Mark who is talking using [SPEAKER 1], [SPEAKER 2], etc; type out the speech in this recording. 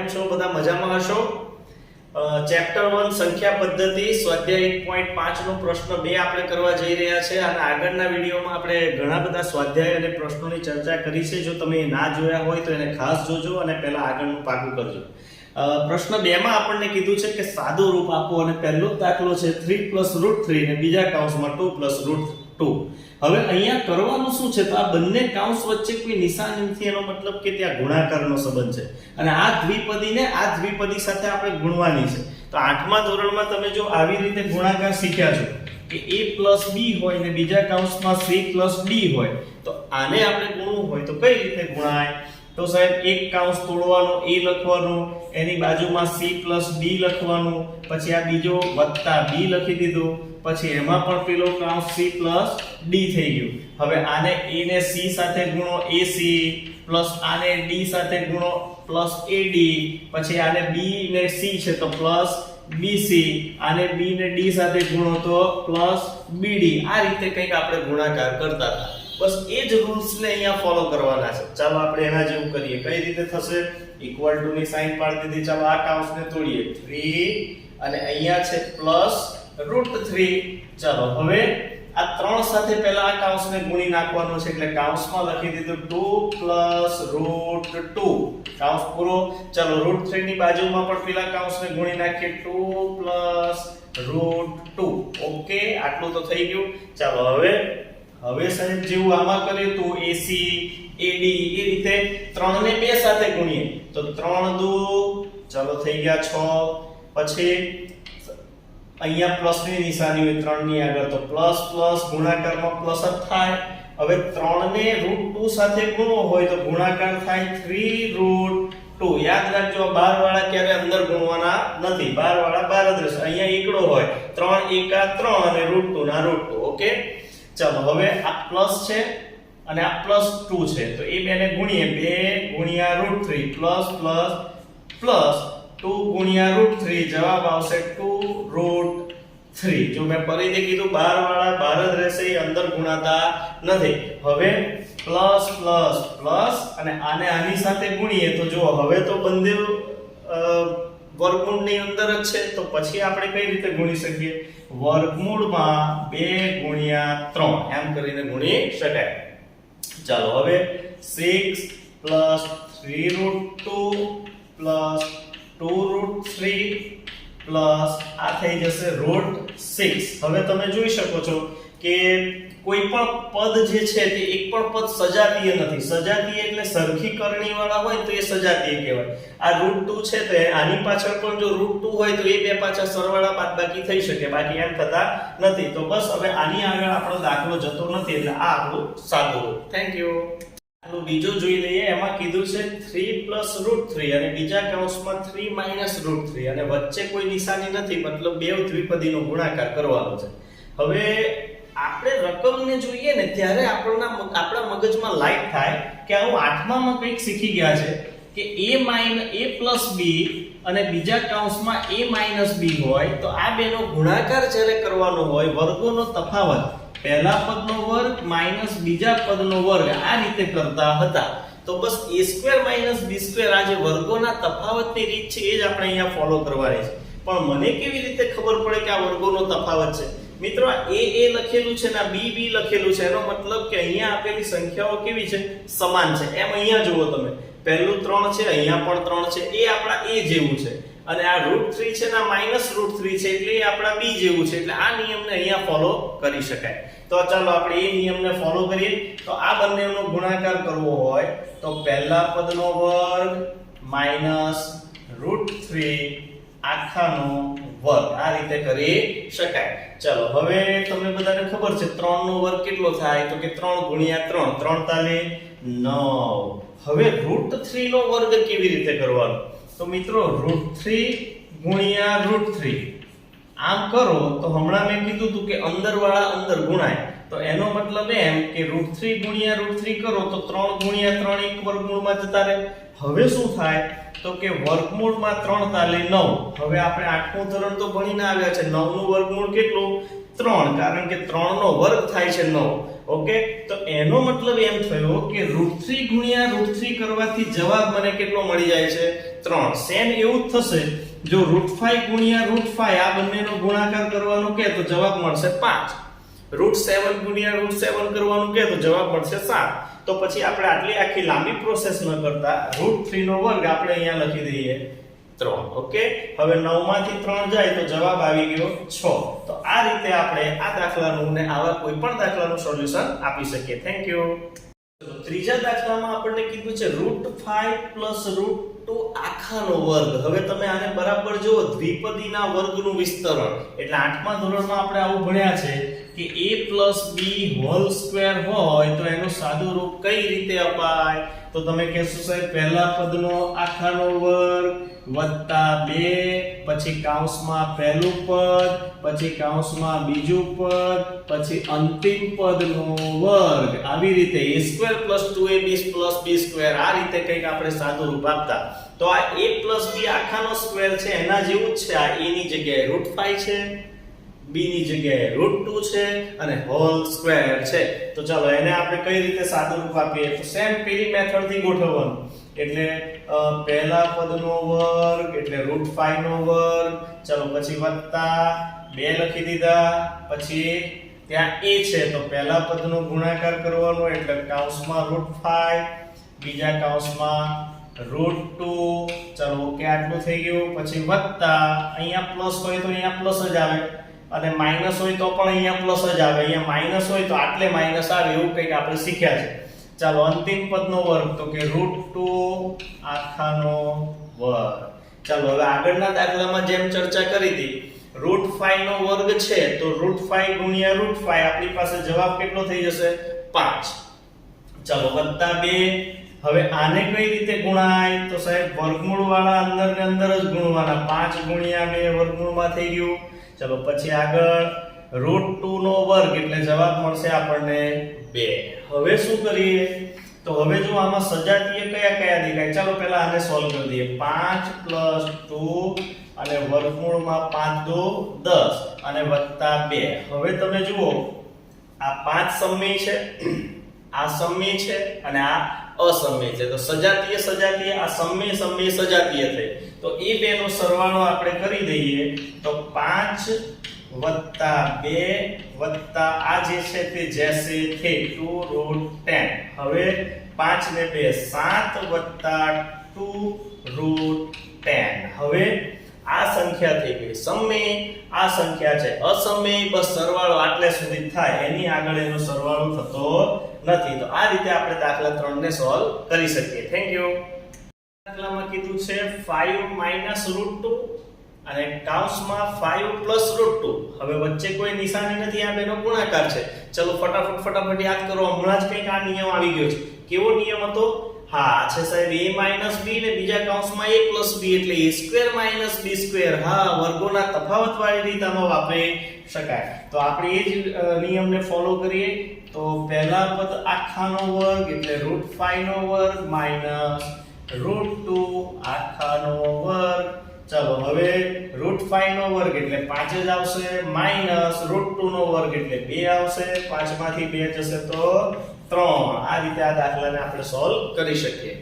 [SPEAKER 1] કેમ છો? બધા મજામાં હશો? ચેપ્ટર 1 સંખ્યા પદ્ધતિ સ્વાધ્યાય 1.5 નો પ્રશ્ન 2 આપણે કરવા જઈ રહ્યા છે અને આગળના વિડિયોમાં આપણે ઘણા બધા સ્વાધ્યાય અને પ્રશ્નોની ચર્ચા કરી છે. જો તમે ના જોયા હોય તો એને ખાસ જોજો અને પહેલા આગળનું પાકું કરજો. પ્રશ્ન 2 માં આપણને કીધું છે કે સાદું રૂપ આપો અને પહેલો દાખલો છે 3 + √3 અને બીજા કૌંસમાં 2 + √2. હવે અહીંયા કરવાનું શું છે? તો આ બંને કૌંસ વચ્ચે કોઈ નિશાન નથી, એનો મતલબ કે ત્યાં ગુણાકારનો સંબંધ છે અને આ દ્વિપદીને આ દ્વિપદી સાથે આપણે ગુણવાની છે. તો 8મા ધોરણમાં તમે જો આવી રીતે ગુણાકાર શીખ્યા છો કે a + b હોય ને બીજા કૌંસમાં c + d હોય, તો આને આપણે ગુણવું હોય તો કઈ રીતે ગુણાય? તો સાહેબ એક કૌંસ તોડવાનો, a લખવાનું, એની બાજુમાં c + d લખવાનું, પછી આ બીજો વત્તા b લખી દીધું, પછી એમાં પણ પેલો કૌંસ c + d થઈ ગયું. હવે આને a ને c સાથે ગુણો ac, પ્લસ આને d સાથે ગુણો પ્લસ ad, પછી આને b ને c છે તો પ્લસ bc, આને b ને d સાથે ગુણો તો પ્લસ bd. આ રીતે કંઈક આપણે ગુણાકાર કરતા હતા. બસ એ જ રૂલ્સ ને અહીંયા ફોલો કરવાના છે. ચાલો આપણે એના જેવું કરીએ. કઈ રીતે થશે? ઇક્વલ ટુ ની સાઈન પાડી દીધી. ચાલો આ કૌંસને તોડીએ. 3 અને અહીંયા છે +√3. ચાલો હવે આ 3 સાથે પહેલા આ કૌંસને ગુણી નાખવાનો છે, એટલે કૌંસમાં લખી દીધું 2 + √2. કૌંસ પૂરો. ચાલો √3 ની બાજુમાં પણ પેલા કૌંસને ગુણી નાખીએ 2 + √2. ઓકે, આટલું તો થઈ ગયું. ચાલો હવે સાહેબ જેવું આમાં કર્યું તો AC AD એ રીતે 3 ને 2 સાથે ગુણીએ તો 3 × 2 ચાલો થઈ ગયા 6. પછી અહીંયા પ્લસની નિશાની હોય 3 ની આગળ તો પ્લસ ગુણાકારમાં પ્લસ જ થાય. હવે 3 ને √2 સાથે ગુણવો હોય તો ગુણાકાર થાય 3 √2. યાદ રાખજો, આ 12 વાળા ક્યારે અંદર ગુણવાના નથી. 12 વાળા 12 જ રહેશે. અહીંયા એકડો હોય 3 × 1 = 3 અને √2 ના √2. ઓકે, ચાલો હવે આ પ્લસ છે અને આ +2 છે તો એ બેને ગુણીએ. 2 × √3 પ્લસ 2 × √3 જવાબ આવશે 2√3. જો મેં ફરીથી કીધું 12 વાળા 12 જ રહેશે, એ અંદર ગુણાતા નથી. હવે પ્લસ અને આને આની સાથે ગુણીએ તો જો હવે તો બંને વર્ગમૂળની અંદર જ છે, તો પછી આપણે કઈ રીતે ગુણી શકીએ? વર્ગમૂળમાં 2 × 3 એમ કરીને ગુણી શકાય. ચાલો હવે 6 + 3√2 + 2√3 પ્લસ આ થઈ જશે √6. હવે તમે જોઈ શકો છો કે કોઈ પણ પદ જે છે તે એક પણ પદ સજાતીય નથી. સજાતીય એટલે સરખી કરણી વાળા હોય તો એ સજાતીય કહેવાય. આ √2 છે તો આની પાછળ પણ જો √2 હોય તો એ બે પાછળ સરવાળા બાદબાકી થઈ શકે, બાકી એમ થતા નથી. તો બસ હવે આની આગળ આપણો દાખલો જતો નથી, એટલે આ આપણું સાદું. Thank you. બીજો જોઈ લઈએ. એમાં કીધું છે 3 + √3 અને બીજા કૌંસમાં 3 - √3 અને વચ્ચે કોઈ નિશાની નથી, મતલબ બે દ્વિપદીનો ગુણાકાર કરવાનો છે. હવે આપણે રકમને જોઈએ ને ત્યારે આપણા મગજમાં લાઈટ થાય કે હું 8મામાં કંઈક શીખી ગયા છે કે a + b અને બીજા કૌંસમાં a - b હોય તો આ બેનો ગુણાકાર જ્યારે કરવાનો હોય, વર્ગોનો તફાવત પહેલા પદનો વર્ગ માઈનસ બીજા પદનો વર્ગ આ રીતે કરતા હતા. તો બસ a² - b² આ જે વર્ગોના તફાવતની રીત છે એ જ આપણે અહીંયા ફોલો કરવાની છે. પણ મને કેવી રીતે ખબર પડે કે આ વર્ગોનો તફાવત છે? મિત્રો, આ a લખેલું છે ને આ b લખેલું છે, એનો મતલબ કે અહીંયા આપેલી સંખ્યાઓ કેવી છે? સમાન છે. એમ અહીંયા જુઓ તમે, પહેલું 3 છે, અહીંયા પણ 3 છે, એ આપણા a જેવું છે. અને આ √3 છે ને આ -√3 છે એટલે એ આપણા b જેવું છે. એટલે આ નિયમને અહીંયા ફોલો કરી શકાય. તો ચાલો આપણે એ નિયમને ફોલો કરીએ. તો આ બંનેનો ગુણાકાર કરવો હોય તો પહેલા પદનો વર્ગ -√3 આખાનો વર્ગ આ રીતે કરી શકાય. ચાલો હવે તમને બધાને ખબર છે 3 નો વર્ગ કેટલો થાય? તો કે 3 × 3 3 તાલે 9. હવે √3 નો વર્ગ કેવી રીતે કરવાનો? તો મિત્રો √3 × √3 આમ કરો તો હમણાં મેં કીધું હતું કે અંદર વાળા અંદર ગુણાય. તો એનો મતલબ એમ કે √3 × √3 કરો તો 3 × 3 એક વર્ગમૂળમાં જતા રહે. હવે શું થાય? તો કે વર્ગમૂળમાં 3 તાલે 9. હવે આપણે 8મું ધોરણ તો ભણીને આવ્યા છે. 9 નું વર્ગમૂળ કેટલું? 3, કારણ કે 3 નો વર્ગ થાય છે 9. ઓકે, તો એનો મતલબ એમ થયો કે √3 ગુણ્યા √3 કરવાથી જવાબ મને કેટલો મળી જાય છે? 3. સેમ એવું જ થશે જો √5 ગુણ્યા √5 આ બંનેનો ગુણાકાર કરવાનો કે તો જવાબ મળશે 5. √7 ગુણ્યા √7 કરવાનું કે તો જવાબ મળશે 7. તો પછી આપણે આટલી આખી લાંબી પ્રોસેસ ન કરતા √3 નો વર્ગ આપણે અહીંયા લખી દઈએ 3. ઓકે, હવે 9 માંથી 3 જાય તો જવાબ આવી ગયો 6. તો આ રીતે આપણે આ દાખલાનું ને આવા કોઈ પણ દાખલાનું સોલ્યુશન આપી શકીએ. Thank you. તો ત્રીજા દાખલામાં આપણને કીધું છે √5 + √2 આખાનો વર્ગ. હવે તમે આને બરાબર જુઓ, દ્વિપદીના વર્ગનું વિસ્તરણ. એટલે 8મા ધોરણમાં આપણે આવું ભણ્યા છે કે a + b હોલ સ્ક્વેર હોય તો એનું સાદું રૂપ કઈ રીતે અપાય? તો તમે કહેશો સાહેબ પહેલા પદનો આખાનો વર્ગ વત્તા 2, પછી કૌંસમાં પહેલું પદ, પછી કૌંસમાં બીજું પદ, પછી અંતિમ પદનો વર્ગ. આવી રીતે a² + 2ab + b² આ રીતે કંઈક આપણે સાદું રૂપ આપતા. તો આ a + b આખાનો સ્ક્વેર છે એના જેવું જ છે. આ a ની જગ્યાએ √5 છે, b ની જગ્યાએ √2 છે અને હોલ સ્ક્વેર છે. તો ચાલો એને આપણે કઈ રીતે સાદું રૂપ આપીએ? તો સેમ પેલી મેથડ થી ગોઠવવાનું. એટલે પહેલા પદનો વર્ગ એટલે √5 નો વર્ગ, ચાલો પછી વત્તા 2 લખી દીધા, પછી ત્યાં a છે તો પહેલા પદનો ગુણાકાર કરવાનો એટલે કૌંસમાં √5, બીજા કૌંસમાં √2. ચાલો ઓકે, આટલું થઈ ગયું. પછી વત્તા, અહીંયા પ્લસ હોય તો અહીંયા પ્લસ જ આવે અને માઈનસ હોય તો પણ અહીંયા પ્લસ જ આવે, અહીંયા માઈનસ હોય તો આટલે માઈનસ આવે, એવું કંઈક આપણે શીખ્યા છે. ચાલો અંતિમ પદનો વર્ગ તો કે √2 આખાનો વર્ગ. ચાલો હવે આગળના દાખલામાં જેમ ચર્ચા કરી હતી, √5 નો વર્ગ છે તો √5 ગુણ્યા √5 આપણી પાસે જવાબ કેટલો થઈ જશે? 5. ચાલો વત્તા 2. હવે આને કઈ રીતે ગુણાય? તો સાહેબ વર્ગમૂળ વાળા અંદર ને અંદર જ ગુણવાના. 5 ગુણ્યા 2 વર્ગમૂળમાં થઈ ગયું. ચલો પછી આગળ √2 નો વર્ગ એટલે જવાબ મળશે આપણને 2. હવે શું કરીએ? તો હવે જો આમાં સજાતીય કયા કયા દેખાય? ચાલો પહેલા આને સોલ્વ કરી દઈએ. 5 + 2 અને વર્ગમૂળમાં 5 × 2 = 10 અને વત્તા 2. હવે તમે જુઓ, આ 5 સમય છે, આ સમય છે અને આ અસમય છે. તો સજાતીય સજાતીય, આ સમય સમય સજાતીય થઈ. તો એ બેનો સરવાળો આપણે કરી દઈએ તો 5 + 2 વત્તા આ જે છે તે જેસે થે 2√10. હવે 5 ને 2 7 વત્તા 2√10. હવે આ સંખ્યા થઈ ગઈ સમય, આ સંખ્યા છે અસમય. બસ સરવાળો આટલે સુધી થાય, એની આગળ એનો સરવાળો થતો નથી. તો આ રીતે આપણે દાખલા 3 ને સોલ્વ કરી શકીએ. Thank you. દાખલામાં કીધું છે 5 - √2 અને કૌંસમાં 5 + √2. હવે વચ્ચે કોઈ નિશાની નથી, આ બેનો ગુણાકાર છે. ચલો ફટાફટ યાદ કરો. હમણાં જ કંઈક આ નિયમ આવી ગયો છે. કેવો નિયમ હતો? હા છે સાહેબ a - b ને બીજા કૌંસમાં a + b એટલે a² - b². હા, વર્ગોના તફાવત વાળી રીત આમાં વાપરી શકાય. તો આપણે એ જ નિયમને ફોલો કરીએ. તો પહેલા પદ આખાનો વર્ગ એટલે √5 નો વર્ગ -√2 આખાનો વર્ગ. ચાલો હવે √5 નો વર્ગ એટલે 5 જ આવશે, -√2 નો વર્ગ એટલે 2 આવશે. 5 માંથી 2 જશે તો 3. આ રીતે આ દાખલાને આપણે સોલ્વ કરી શકીએ.